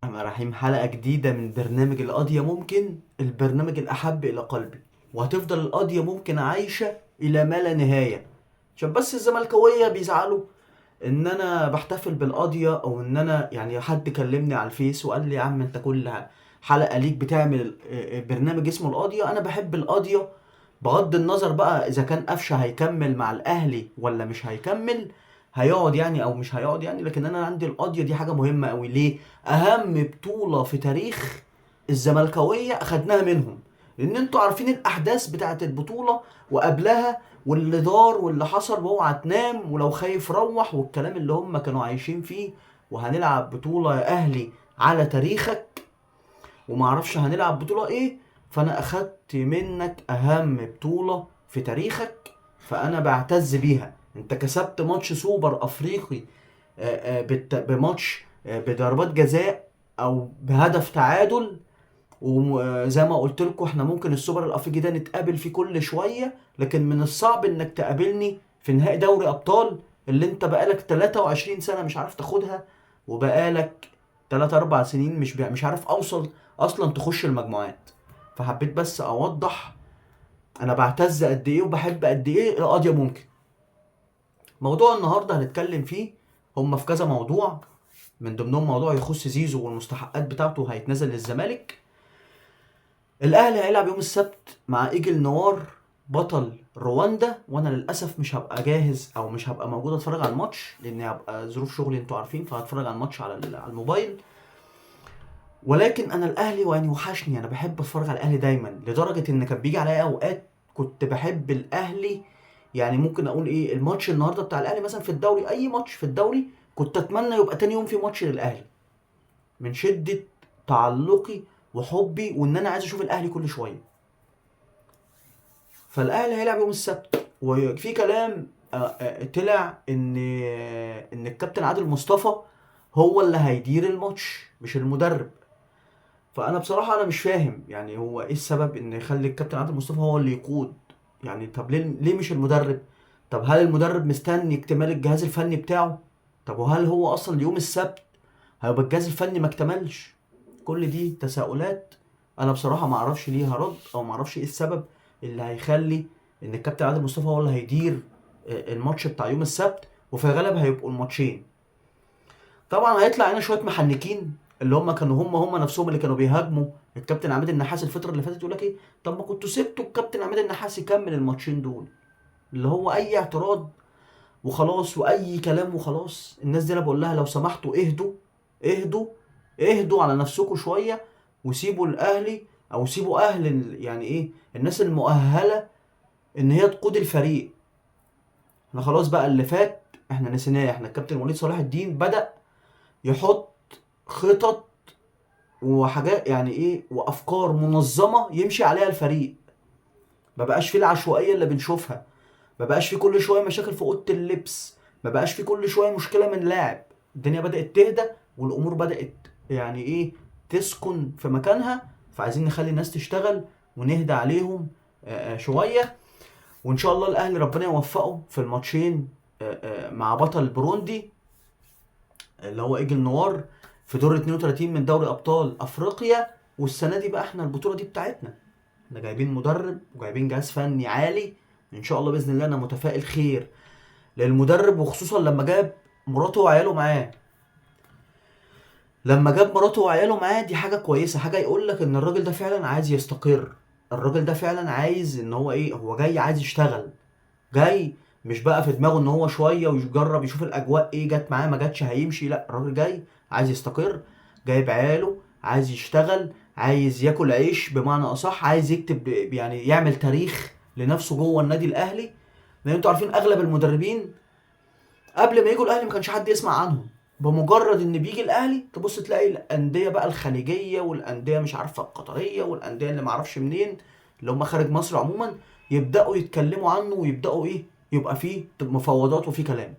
أنا رحيم، حلقة جديدة من برنامج القضية، ممكن البرنامج الأحب إلى قلبي، وهتفضل القضية ممكن عايشة إلى ما لا نهاية. عشان بس الزملكاوية بيزعلوا إن أنا بحتفل بالقضية، أو إن أنا يعني حد كلمني على الفيس وقال لي يا عم أنت كل حلقة ليك بتعمل برنامج اسمه القضية. أنا بحب القضية بغض النظر بقى إذا كان قفشة هيكمل مع الأهلي ولا مش هيكمل، هيقعد يعني او مش هيقعد يعني. لكن انا عندي القضيه دي حاجه مهمه قوي. ليه؟ اهم بطوله في تاريخ الزملكاويه اخدناها منهم، لان انتوا عارفين الاحداث بتاعت البطوله وقبلها، واللي دار واللي حصل، واوعى تنام ولو خايف روح، والكلام اللي هم كانوا عايشين فيه. وهنلعب بطوله يا اهلي على تاريخك، ومعرفش هنلعب بطوله ايه. فانا اخدت منك اهم بطوله في تاريخك، فانا بعتز بيها. انت كسبت ماتش سوبر افريقي بماتش بضربات جزاء او بهدف تعادل. وزي ما قلت لكم احنا ممكن السوبر الافريقي ده نتقابل فيه كل شويه، لكن من الصعب انك تقابلني في نهائي دوري ابطال اللي انت بقالك 23 سنه مش عارف تاخدها، وبقالك 3 4 سنين مش عارف اوصل اصلا تخش المجموعات. فحبيت بس اوضح انا بعتز قد ايه وبحب قد ايه القضيه. ممكن موضوع النهارده هنتكلم فيه، هم في كذا موضوع، من ضمنهم موضوع يخص زيزو والمستحقات بتاعته هيتنزل للزمالك. الاهلي هيلعب يوم السبت مع ايجل نوار بطل رواندا، وانا للاسف مش هبقى جاهز او مش هبقى موجود اتفرج على الماتش لان هبقى ظروف شغلي انتوا عارفين، فهتفرج على الماتش على الموبايل. ولكن انا الاهلي ويعني وحشني، انا بحب اتفرج على الاهلي دايما، لدرجه ان كان بيجي عليا اوقات كنت بحب الاهلي. يعني ممكن اقول ايه، الماتش النهارده بتاع الاهلي مثلا في الدوري، اي ماتش في الدوري كنت اتمنى يبقى تاني يوم في ماتش للاهلي، من شده تعلقي وحبي وان انا عايز اشوف الاهلي كل شويه. فالاهلي هيلعب يوم السبت، وفي كلام طلع ان الكابتن عادل مصطفى هو اللي هيدير الماتش مش المدرب. فانا بصراحه انا مش فاهم يعني هو ايه السبب ان يخلي الكابتن عادل مصطفى هو اللي يقود. يعني طب ليه مش المدرب؟ طب هل المدرب مستني اكتمال الجهاز الفني بتاعه؟ طب وهل هو اصلا يوم السبت هيبقى الجهاز الفني ما اكتملش؟ كل دي تساؤلات انا بصراحه ما اعرفش ليها رد، او ما اعرفش ايه السبب اللي هيخلي ان الكابتن عادل مصطفى هو اللي هيدير الماتش بتاع يوم السبت. وفي الغالب هيبقوا الماتشين. طبعا هيطلع هنا شويه محنكين اللي هم كانوا هم نفسهم اللي كانوا بيهاجموا الكابتن عماد النحاس الفتره اللي فاتت، يقول لك ايه، طب ما كنتوا سبتوا الكابتن عماد النحاس يكمل الماتشين دول. اللي هو اي اعتراض وخلاص، واي كلام وخلاص. الناس دي انا بقول لها لو سمحتوا اهدوا، اهدوا، اهدوا على نفسكم شويه، وسيبوا الاهلي او سيبوا اهل يعني ايه الناس المؤهله ان هي تقود الفريق. احنا خلاص بقى اللي فات احنا نسيناه. احنا الكابتن وليد صلاح الدين بدأ يحط خطط وحاجات يعني ايه وافكار منظمه يمشي عليها الفريق. ما بقاش فيه العشوائيه اللي بنشوفها، ما بقاش فيه كل شويه مشاكل في اوضه اللبس، ما بقاش فيه كل شويه مشكله من لاعب. الدنيا بدات تهدى والامور بدات يعني ايه تسكن في مكانها. فعايزين نخلي الناس تشتغل ونهدى عليهم شويه. وان شاء الله الاهلي ربنا يوفقه في الماتشين مع بطل بروندي اللي هو ايجل نوار في دور 32 من دوري ابطال افريقيا. والسنه دي بقى احنا البطوله دي بتاعتنا، احنا جايبين مدرب وجايبين جهاز فني عالي. ان شاء الله باذن الله انا متفائل خير للمدرب، وخصوصا لما جاب مراته وعياله معاه. لما جاب مراته وعياله معاه دي حاجه كويسه، حاجه يقول لك ان الراجل ده فعلا عايز يستقر. الراجل ده فعلا عايز ان هو ايه، هو جاي عايز يشتغل، جاي مش بقى في دماغه ان هو شويه ويجرب يشوف الاجواء ايه، جت معاه ما جاتش هيمشي. لا، الراجل جاي عايز يستقر، جايب عياله، عايز يشتغل، عايز ياكل عيش بمعنى اصح، عايز يكتب يعني يعمل تاريخ لنفسه جوه النادي الاهلي. لان انتوا عارفين اغلب المدربين قبل ما يجوا الاهلي ما كانش حد يسمع عنهم. بمجرد ان بيجي الاهلي تبص تلاقي الانديه بقى الخليجيه والانديه مش عارفه القطريه والانديه اللي معرفش منين، اللي هم خارج مصر عموما، يبداوا يتكلموا عنه ويبداوا ايه، يبقى فيه مفاوضات وفيه كلام.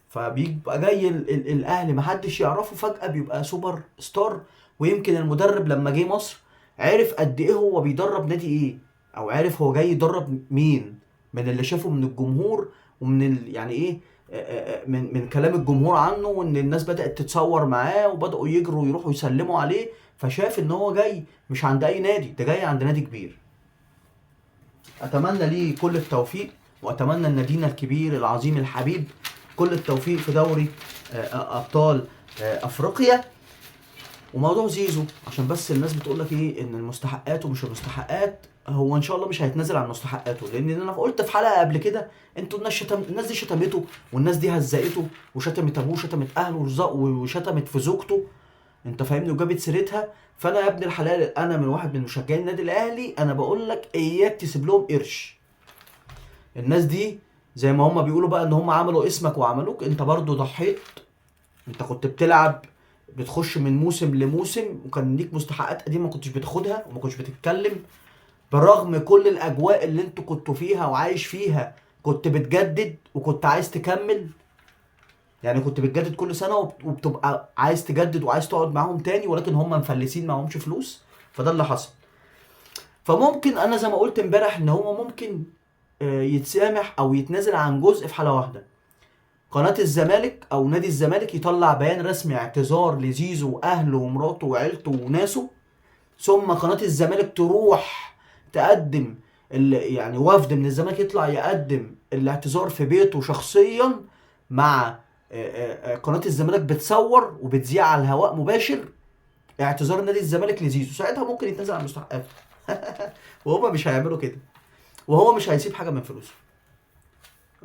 فبيبقى جاي الاهلي محدش يعرفه، فجاه بيبقى سوبر ستار. ويمكن المدرب لما جه مصر عرف قد ايه هو بيدرب نادي ايه، او عرف هو جاي يدرب مين من اللي شافه من الجمهور ومن يعني ايه من كلام الجمهور عنه، وان الناس بدأت تتصور معاه وبدأوا يجروا يروحوا يسلموا عليه، فشاف ان هو جاي مش عند اي نادي، ده جاي عند نادي كبير. اتمنى ليه كل التوفيق، واتمنى ان نادينا الكبير العظيم الحبيب كل التوفيق في دوري ابطال افريقيا. وموضوع زيزو، عشان بس الناس بتقول لك ايه ان المستحقات ومش المستحقات، هو ان شاء الله مش هيتنازل عن مستحقاته، لان انا قلت في حلقه قبل كده انتوا الناس دي شتمته، والناس دي هزقته، وشتمت ابوه وشتمت اهله وشتمت في زوجته، انت فاهمني، وجابت سيرتها. فانا يا ابن الحلال، انا من واحد من مشجعين النادي الاهلي، انا بقول لك اياك تسيب لهم قرش. الناس دي زي ما هم بيقولوا بقى ان هم عملوا اسمك وعملوك، انت برضو ضحيت. انت كنت بتلعب، بتخش من موسم لموسم، وكان ليك مستحقات قديمه ما كنتش بتاخدها وما كنتش بتتكلم، برغم كل الاجواء اللي انتوا كنتوا فيها وعايش فيها، كنت بتجدد وكنت عايز تكمل. يعني كنت بتجدد كل سنه وبتبقى عايز تجدد وعايز تقعد معاهم تاني، ولكن هم مفلسين معهمش فلوس، فده اللي حصل. فممكن انا زي ما قلت امبارح ان هو ممكن يتسامح او يتنازل عن جزء في حاله واحده. قناه الزمالك او نادي الزمالك يطلع بيان رسمي اعتذار لزيزو واهله ومراته وعيلته وناسه، ثم قناه الزمالك تروح تقدم يعني وفد من الزمالك يطلع يقدم الاعتذار في بيته شخصيا، مع قناه الزمالك بتصور وبتذيع على الهواء مباشر اعتذار نادي الزمالك لزيزو. ساعتها ممكن يتنازل عن مستحقاته. وهما مش هيعملوا كده، وهو مش هيسيب حاجه من فلوسه.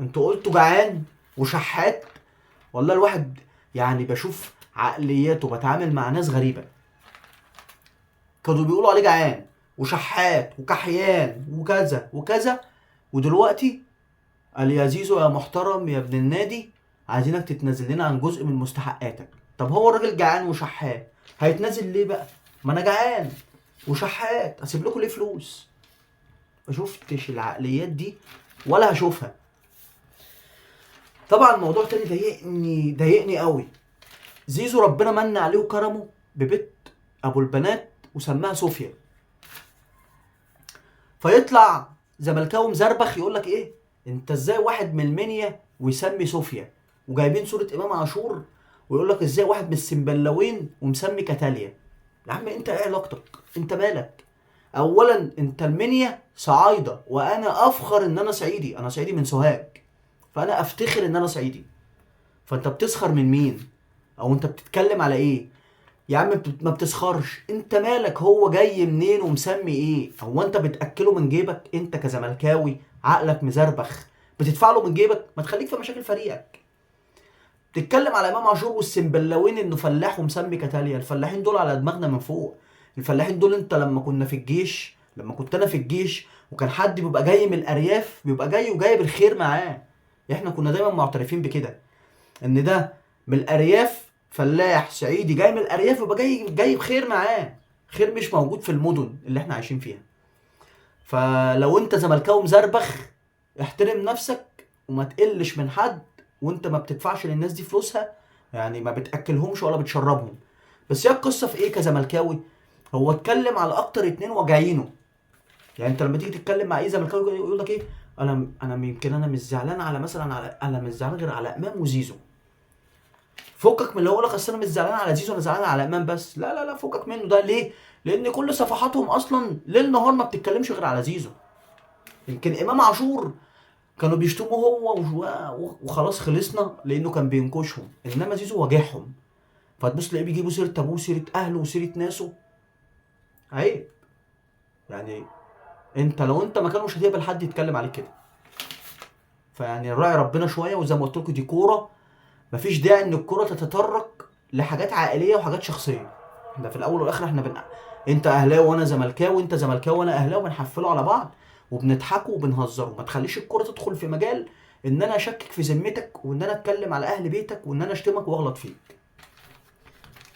انتوا قلتوا جعان وشحات، والله الواحد يعني بشوف عقلياته، بتعامل مع ناس غريبه كانوا بيقولوا عليه جعان وشحات وكحيان وكذا وكذا، ودلوقتي قال يا زيزو يا محترم يا ابن النادي، عايزينك تتنازل لنا عن جزء من مستحقاتك. طب هو الراجل جعان وشحات، هيتنازل ليه بقى؟ ما انا جعان وشحات، اسيب لكم ليه فلوس؟ ما شفتش العقليات دي ولا هشوفها. طبعا موضوع تاني ضايقني قوي. زيزو ربنا من عليه وكرمه ببيت ابو البنات وسماها صوفيا، فيطلع زملكاوي مزربخ يقول لك ايه، انت ازاي واحد من المنيا ويسمي صوفيا، وجايبين صوره امام عاشور، ويقول لك ازاي واحد من السنبلاوين ومسمي كاتاليا. يا عم انت ايه علاقتك؟ انت مالك؟ اولا انت المنيا صعايده، وانا افخر ان انا صعيدي، انا صعيدي من سوهاج، فانا افتخر ان انا صعيدي. فانت بتسخر من مين؟ او انت بتتكلم على ايه؟ يا عم ما بتسخرش، انت مالك هو جاي منين ومسمي ايه؟ هو انت بتاكله من جيبك؟ انت كزملكاوي عقلك مزربخ بتدفع له من جيبك؟ ما تخليك في مشاكل فريقك. تتكلم على امام عاشور والسنبلاوين انه فلاح ومسمي كاتاليا، الفلاحين دول على دماغنا من فوق. الفلاحين دول انت لما كنا في الجيش، لما كنت انا في الجيش وكان حد بيبقى جاي من الارياف، بيبقى جاي وجايب الخير معاه. احنا كنا دايما معترفين بكده، ان ده من الارياف، فلاح صعيدي جاي من الارياف يبقى جاي بخير معاه، خير مش موجود في المدن اللي احنا عايشين فيها. فلو انت زملكاوي مزربخ، احترم نفسك وما تقلش من حد، وانت ما بتدفعش للناس دي فلوسها، يعني ما بتاكلهمش ولا بتشربهم. بس هي القصه في ايه كزملكاوي؟ هو اتكلم على اكتر اتنين واجعينه. يعني انت لما تيجي تتكلم مع اي زملكاوي يقول لك ايه، انا يمكن انا مش زعلان على مثلا انا مش زعلان غير على امام وزيزو. فكك من اللي هو يقول لك اصل انا مش زعلان على زيزو، انا زعلان على امام بس. لا لا لا، فكك منه ده. ليه؟ لان كل صفحاتهم اصلا ليل نهار ما بتتكلمش غير على زيزو. يمكن امام عاشور كانوا بيشتموا هو وخلاص خلصنا، لانه كان بينكشهم، انما زيزو واجعهم. فتبص تلاقيه بيجيبوا سيره ابوه، سيره اهله، وسيره ناسه. عيب يعني. انت لو انت مكانه مش هتقبل حد يتكلم عليك كده. فيعني راعي ربنا شويه، وزي ما قلت لكم دي كوره، مفيش داعي ان الكوره تتطرق لحاجات عائليه وحاجات شخصيه. احنا في الاول والاخر انت اهلاوي وانا زملكاوي، انت زملكاوي وانا اهلاوي، بنحفلوا على بعض وبنضحكوا وبنهزروا. ما تخليش الكوره تدخل في مجال ان انا اشكك في ذمتك، وان انا اتكلم على اهل بيتك، وان انا اشتمك واغلط فيك.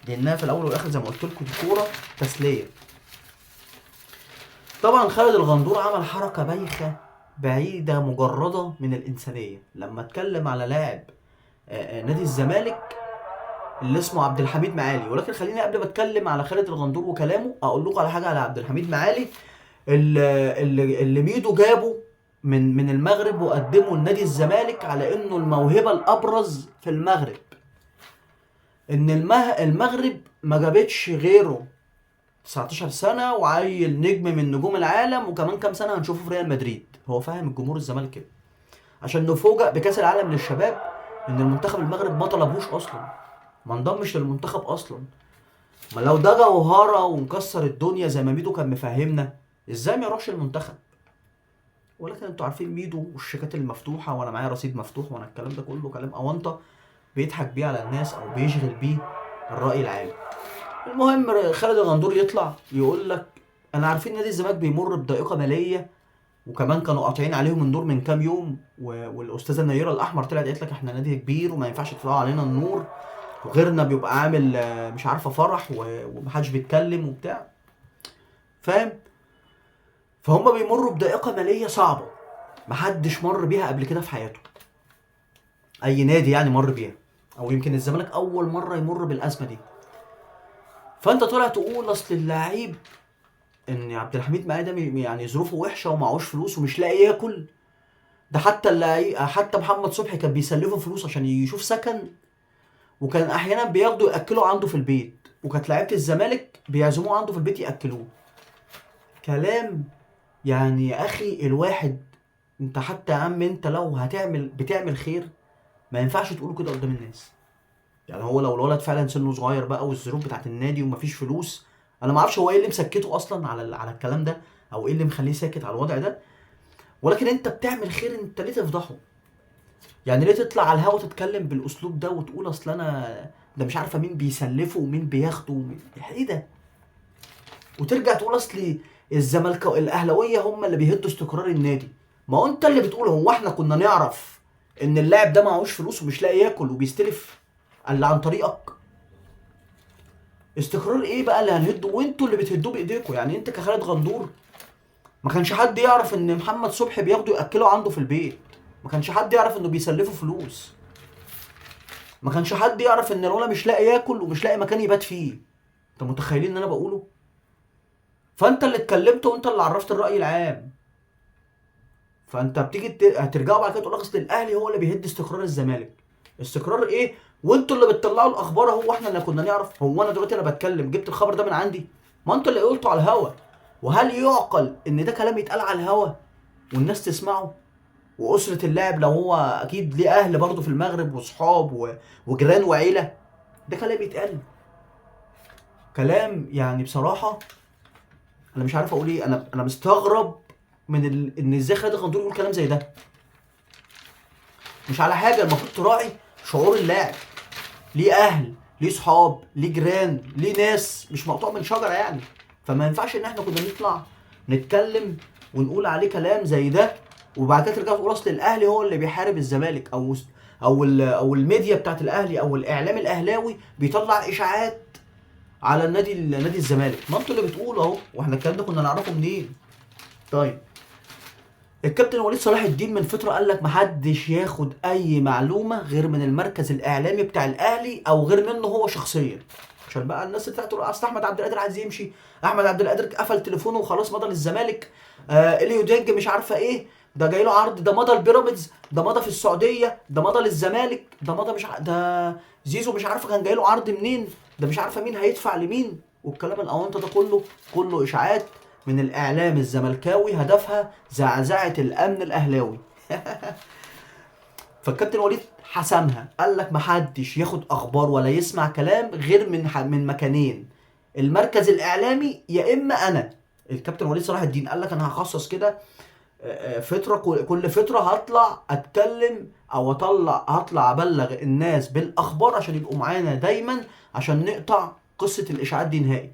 لانها في الاول والاخر زي ما قلت لكم دي كوره تسليه. طبعا خالد الغندور عمل حركه بايخه بعيده مجرده من الانسانيه لما اتكلم على لاعب نادي الزمالك اللي اسمه عبد الحميد معالي. ولكن خليني قبل ما اتكلم على خالد الغندور وكلامه اقول لكم على حاجه على عبد الحميد معالي اللي ميدو جابه من المغرب وقدمه لنادي الزمالك على انه الموهبه الابرز في المغرب، ان المغرب ما جابتش غيره 19 سنه وعيل نجم من نجوم العالم، وكمان كام سنه هنشوفه في ريال مدريد. هو فاهم الجمهور الزمالك كده، عشان نفوجئ بكاس العالم للشباب ان المنتخب المغرب ما طلبوش اصلا، ما انضمش للمنتخب اصلا. ما لو ده جوهره ومكسر الدنيا زي ما ميدو كان مفهمنا، ازاي ما يروحش المنتخب؟ ولكن انتوا عارفين ميدو والشيكات المفتوحه، وانا معايا رصيد مفتوح، وانا الكلام ده كله كلام اونطه بيضحك بيه على الناس او بيشغل بيه الراي العام. المهم خالد الغندور يطلع يقول لك انا عارفين نادي الزمالك بيمر بضائقه ماليه، وكمان كانوا قاطعين عليهم النور من كام يوم، والاستاذه نيره الاحمر طلعت قالت لك احنا نادي كبير وما ينفعش تطلعوا علينا النور، وغيرنا بيبقى عامل مش عارفه فرح ومحدش بيتكلم وبتاع، فاهم؟ فهم بيمروا بضائقه ماليه صعبه محدش مر بيها قبل كده في حياته، اي نادي يعني مر بيها، او يمكن الزمالك اول مره يمر بالازمه دي. فانت طالع تقول اصل اللعيب ان عبد الحميد معاه ده يعني ظروفه وحشه ومعهوش فلوس ومش لاقي ياكل، ده حتى اللعيب حتى محمد صبحي كان بيسلفه فلوس عشان يشوف سكن، وكان احيانا بياخدوا ياكلوا عنده في البيت، وكانت لعيبه الزمالك بيعزموه عنده في البيت ياكلوه. كلام يعني يا اخي الواحد، انت حتى يا عم انت لو بتعمل خير ما ينفعش تقوله كده قدام الناس. يعني هو لو الولد فعلا سنه صغير بقى والظروف بتاعت النادي ومفيش فلوس، انا ما اعرفش هو ايه اللي مسكته اصلا على الكلام ده، او ايه اللي مخليه ساكت على الوضع ده، ولكن انت بتعمل خير، انت ليه تفضحه؟ يعني ليه تطلع على الهوا تتكلم بالاسلوب ده وتقول اصل انا ده مش عارفه مين بيسلفه ومين بياخده ايه ده؟ وترجع تقول اصل الزمالكاويه الاهلاويه هم اللي بيهدوا استقرار النادي. ما هو انت اللي بتقول هو احنا كنا نعرف ان اللاعب ده معهوش فلوس ومش لاقي ياكل وبيستلف اللي عن طريقك؟ استقرار ايه بقى اللي هنهده وانتوا اللي بتهدوه بايديكم؟ يعني انت كخالد غندور ما كانش حد يعرف ان محمد صبحي بياخده ياكله عنده في البيت، ما كانش حد يعرف انه بيسلفه فلوس، ما كانش حد يعرف ان الولا مش لاقي ياكل ومش لاقي مكان يبات فيه. انت متخيلين ان انا بقوله؟ فانت اللي اتكلمت وانت اللي عرفت الراي العام. فانت بتيجي هترجعوا بعد كده تقول لك اصل الاهلي هو اللي بيهد استقرار الزمالك. استقرار ايه؟ وانتوا اللي بتطلعوا الاخبار، هو احنا اللي كنا نعرف؟ هو انا دلوقتي انا بتكلم جبت الخبر ده من عندي؟ ما انتوا اللي قلتوا على الهوا. وهل يعقل ان ده كلام يتقال على الهوا والناس تسمعه؟ واسره اللاعب لو هو اكيد ليه اهل برضه في المغرب واصحاب وجيران وعيله، ده كلام يتقال؟ كلام يعني بصراحه انا مش عارف اقول ايه. انا مستغرب من ان ازاي خالد الغندور يقول كلام زي ده. مش على حاجه، المفروض تراعي شعور اللاعب، ليه اهل، ليه صحاب، ليه جيران، ليه ناس، مش مقطوع من شجره يعني. فما ينفعش ان احنا كنا نطلع نتكلم ونقول عليه كلام زي ده، وبعد كده ترجع تقول اصل الاهلي هو اللي بيحارب الزمالك، او الميديا بتاعت الاهلي او الاعلام الاهلاوي بيطلع اشاعات على نادي الزمالك. ما انتوا اللي بتقولوا اهو، واحنا الكلام ده كنا نعرفه منين؟ طيب الكابتن وليد صلاح الدين من فتره قال لك محدش ياخد اي معلومه غير من المركز الاعلامي بتاع الاهلي او غير منه هو شخصيا، عشان بقى الناس اللي تقول اصل احمد عبد القادر عايز يمشي، احمد عبد القادر قفل تليفونه وخلاص مضى للزمالك، اليو ديانج مش عارفه ايه، ده جاي له عرض، ده مضى البيراميدز، ده مضى في السعوديه، ده مضى للزمالك، ده مضى مش ده زيزو مش عارفه كان جاي له عرض منين، ده مش عارفه مين هيدفع لمين، والكلام الاونطه ده كله اشاعات من الاعلام الزملكاوي هدفها زعزعه الامن الاهلاوي. فالكابتن وليد حسمها، قال لك محدش ياخد اخبار ولا يسمع كلام غير من مكانين، المركز الاعلامي يا اما انا. الكابتن وليد صلاح الدين قال لك انا هخصص كده فتره، كل فتره هطلع اتكلم او هطلع ابلغ الناس بالاخبار عشان يبقوا معانا دايما، عشان نقطع قصه الاشاعات دي نهائي،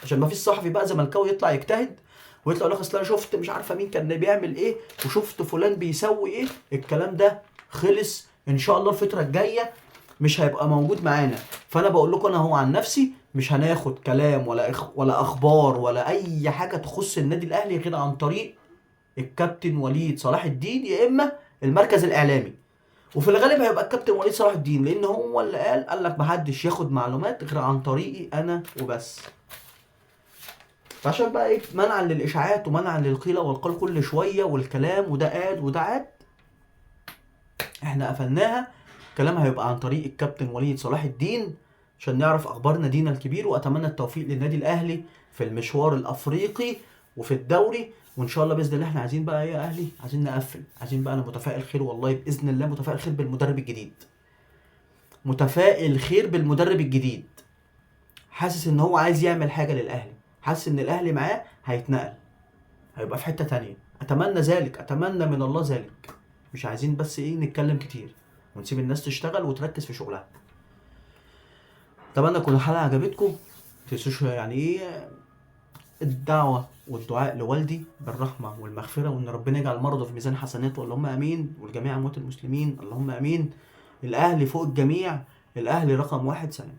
عشان ما فيش صحفي بقى زملكاوي يطلع يجتهد ويطلع يقول لك اصل انا شفت مش عارفه مين كان بيعمل ايه وشفت فلان بيسوي ايه. الكلام ده خلص ان شاء الله، الفتره الجايه مش هيبقى موجود معانا. فانا بقول لكم انا هو عن نفسي مش هناخد كلام ولا اخبار ولا اي حاجه تخص النادي الاهلي غير عن طريق الكابتن وليد صلاح الدين يا اما المركز الاعلامي. وفي الغالب هيبقى الكابتن وليد صلاح الدين، لان هو اللي قال لك محدش ياخد معلومات غير عن طريقي انا وبس. فعشان بقى ايه، منعا للاشاعات ومنعا للقيل والقال كل شويه والكلام وده قال وده عاد، احنا قفلناها. الكلام هيبقى عن طريق الكابتن وليد صلاح الدين عشان نعرف اخبار نادينا الكبير، واتمنى التوفيق للنادي الاهلي في المشوار الافريقي وفي الدوري. وان شاء الله باذن الله احنا عايزين بقى ايه يا اهلي، عايزين نقفل، عايزين بقى، انا متفائل خير والله باذن الله، متفائل خير بالمدرب الجديد، متفائل خير بالمدرب الجديد. حاسس ان هو عايز يعمل حاجه للاهلي، حاسس ان الاهلي معاه هيتنقل، هيبقى في حته تانية. اتمنى ذلك، اتمنى من الله ذلك. مش عايزين بس ايه نتكلم كتير ونسيب الناس تشتغل وتركز في شغلها. اتمنى تكون الحلقه عجبتكم. متنسوش يعني ايه الدعوه والدعاء لوالدي بالرحمه والمغفره، وان ربنا يجعل مرضه في ميزان حسناته، اللهم امين، والجميع اموات المسلمين اللهم امين. الاهلي فوق الجميع، الاهلي رقم 1. سلام.